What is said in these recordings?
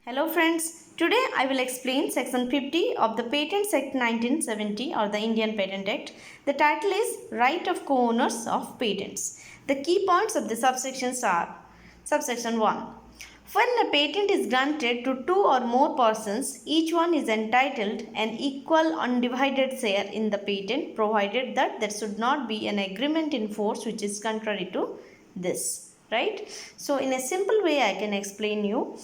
Hello friends, today I will explain Section 50 of the Patent Act 1970 or the Indian Patent Act. The title is Right of Co-Owners of Patents. The key points of the subsections are Subsection 1. When a patent is granted to two or more persons, each one is entitled an equal undivided share in the patent provided that there should not be an agreement in force which is contrary to this. Right? So in a simple way I can explain you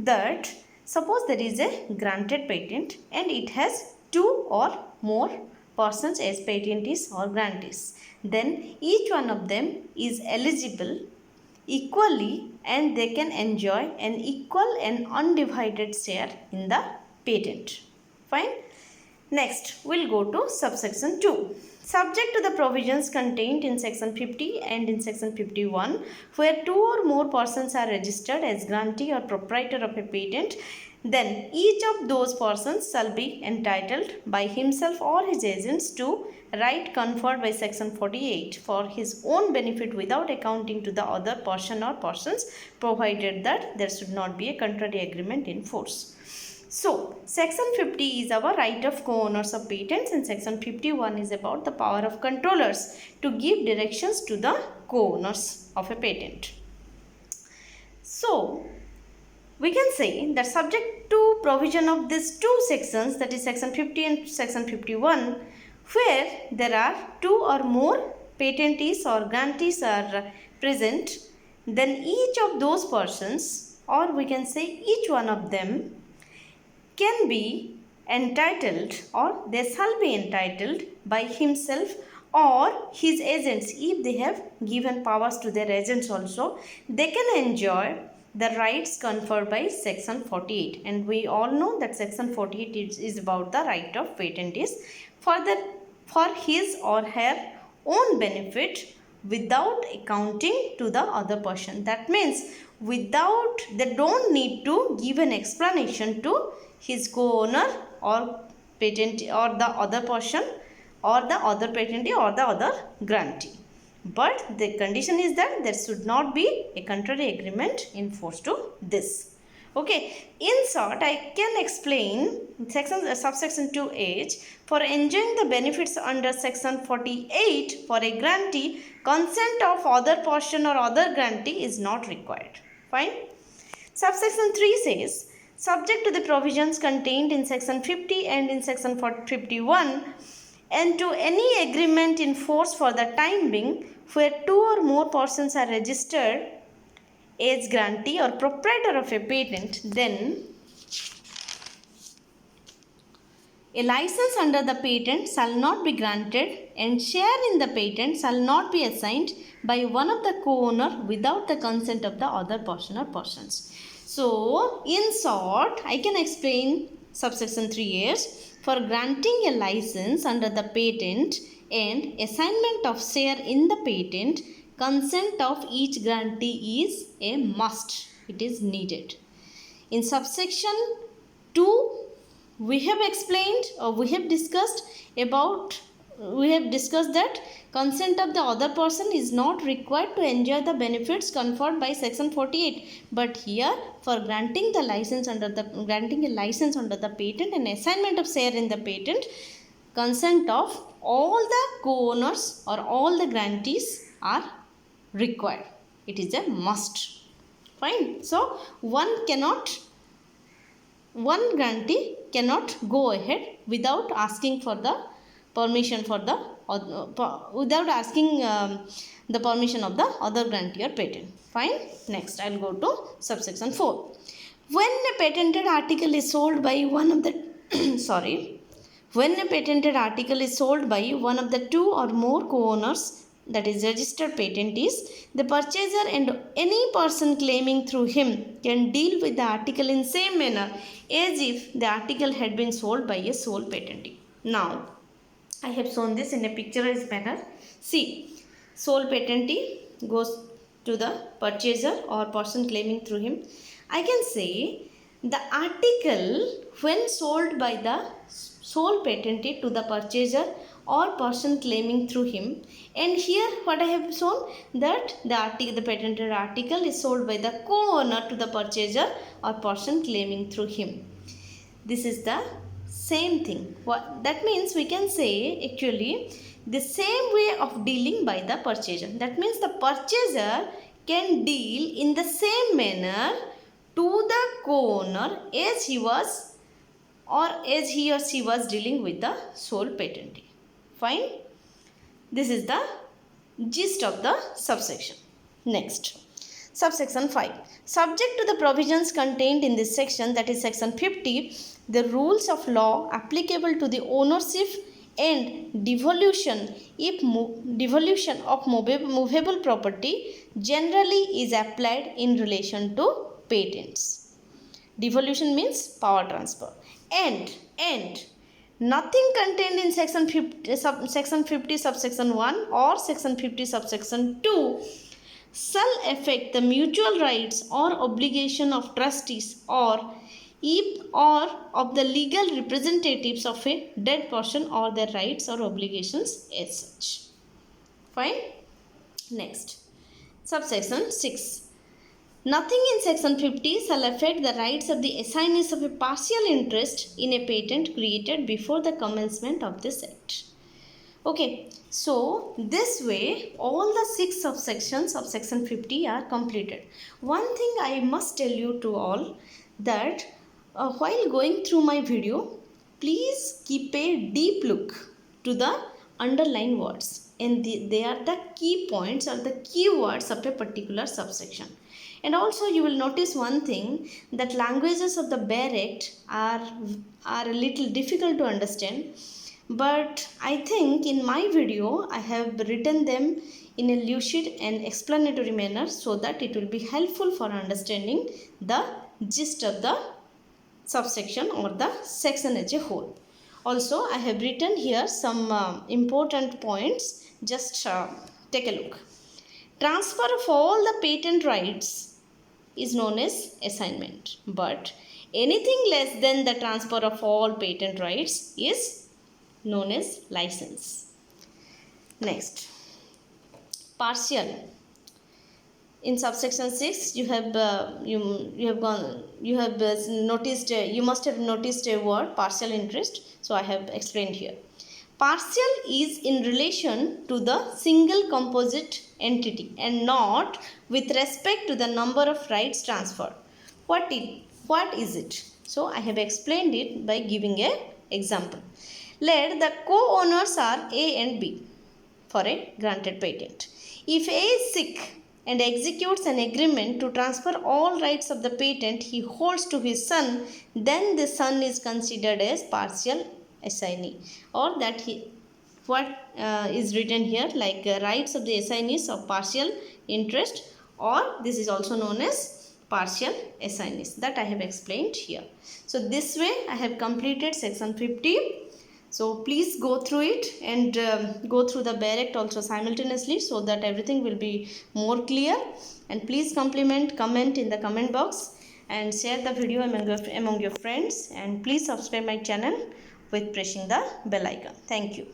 that suppose there is a granted patent and it has two or more persons as patentees or grantees, then each one of them is eligible equally and they can enjoy an equal and undivided share in the patent. Fine. Next, we'll go to subsection 2. Subject to the provisions contained in section 50 and in section 51, where two or more persons are registered as grantee or proprietor of a patent, then each of those persons shall be entitled by himself or his agents to right conferred by section 48 for his own benefit without accounting to the other person or persons, provided that there should not be a contrary agreement in force. So, Section 50 is our right of co-owners of patents and Section 51 is about the power of controllers to give directions to the co-owners of a patent. So, we can say that subject to provision of these two sections, that is Section 50 and Section 51, where there are two or more patentees or grantees are present, then each of those persons, or we can say each one of them, can be entitled or they shall be entitled by himself or his agents. If they have given powers to their agents also, they can enjoy the rights conferred by section 48, and we all know that section 48 is about the right of patentees for his or her own benefit without accounting to the other person. That means they don't need to give an explanation to his co-owner or patentee or the other person or the other patentee or the other grantee. But the condition is that there should not be a contrary agreement in force to this. Okay, in short, I can explain subsection 2H. For enjoying the benefits under section 48 for a grantee, consent of other person or other grantee is not required. Fine. Subsection 3 says, subject to the provisions contained in section 50 and in section 51 and to any agreement in force for the time being where two or more persons are registered as grantee or proprietor of a patent, then a license under the patent shall not be granted and share in the patent shall not be assigned by one of the co-owner without the consent of the other person or persons. So, in short, I can explain subsection 3 as for granting a license under the patent and assignment of share in the patent, consent of each grantee is a must. It is needed. In subsection 2, we have explained or we have discussed that consent of the other person is not required to enjoy the benefits conferred by section 48. But here for granting a license under the patent and assignment of share in the patent, consent of all the co-owners or all the grantees are required. It is a must. Fine. So one grantee cannot go ahead without asking for the permission without asking the permission of the other grantee or patent. Fine. Next, I will go to subsection 4. When a patented article is sold by one of the when a patented article is sold by one of the two or more co-owners, that is registered patentees, the purchaser and any person claiming through him can deal with the article in same manner as if the article had been sold by a sole patentee. Now, I have shown this in a picturized manner. See, sole patentee goes to the purchaser or person claiming through him. I can say the article when sold by the sole patentee to the purchaser or person claiming through him. And here what I have shown, that the patented article is sold by the co-owner to the purchaser or person claiming through him. This is the same thing. What that means, we can say actually the same way of dealing by the purchaser. That means the purchaser can deal in the same manner to the co-owner as he was, or as he or she was dealing with the sole patentee. Fine. This is the gist of the subsection. Next, subsection 5. Subject to the provisions contained in this section, that is section 50, the rules of law applicable to the ownership and devolution of movable property generally is applied in relation to patents. Devolution means power transfer. And nothing contained in section 50 subsection 1 or section 50 subsection 2 shall affect the mutual rights or obligation of trustees or of the legal representatives of a dead person or their rights or obligations as such. Fine. Next, subsection 6. Nothing in section 50 shall affect the rights of the assignees of a partial interest in a patent created before the commencement of this act. Okay, so this way all the 6 subsections of section 50 are completed. One thing I must tell you to all, that while going through my video, please keep a deep look to the underlined words, and they are the key points or the key words of a particular subsection. And also you will notice one thing, that languages of the Bare Act are a little difficult to understand, but I think in my video I have written them in a lucid and explanatory manner so that it will be helpful for understanding the gist of the subsection or the section as a whole. Also I have written here some important points. Just take a look. Transfer of all the patent rights is known as assignment, but anything less than the transfer of all patent rights is known as license. Next, partial. In subsection 6, you must have noticed a word, partial interest. So I have explained here. Partial is in relation to the single composite entity and not with respect to the number of rights transferred. What is it? So I have explained it by giving an example. Let the co-owners are A and B for a granted patent. If A is sick and executes an agreement to transfer all rights of the patent he holds to his son, then the son is considered as partial assignee, or that is written here like rights of the assignees of partial interest, or this is also known as partial assignees, that I have explained here. So this way I have completed section 50. So please go through it and go through the Bare Act also simultaneously so that everything will be more clear. And please comment in the comment box and share the video among your friends, and please subscribe my channel with pressing the bell icon. Thank you.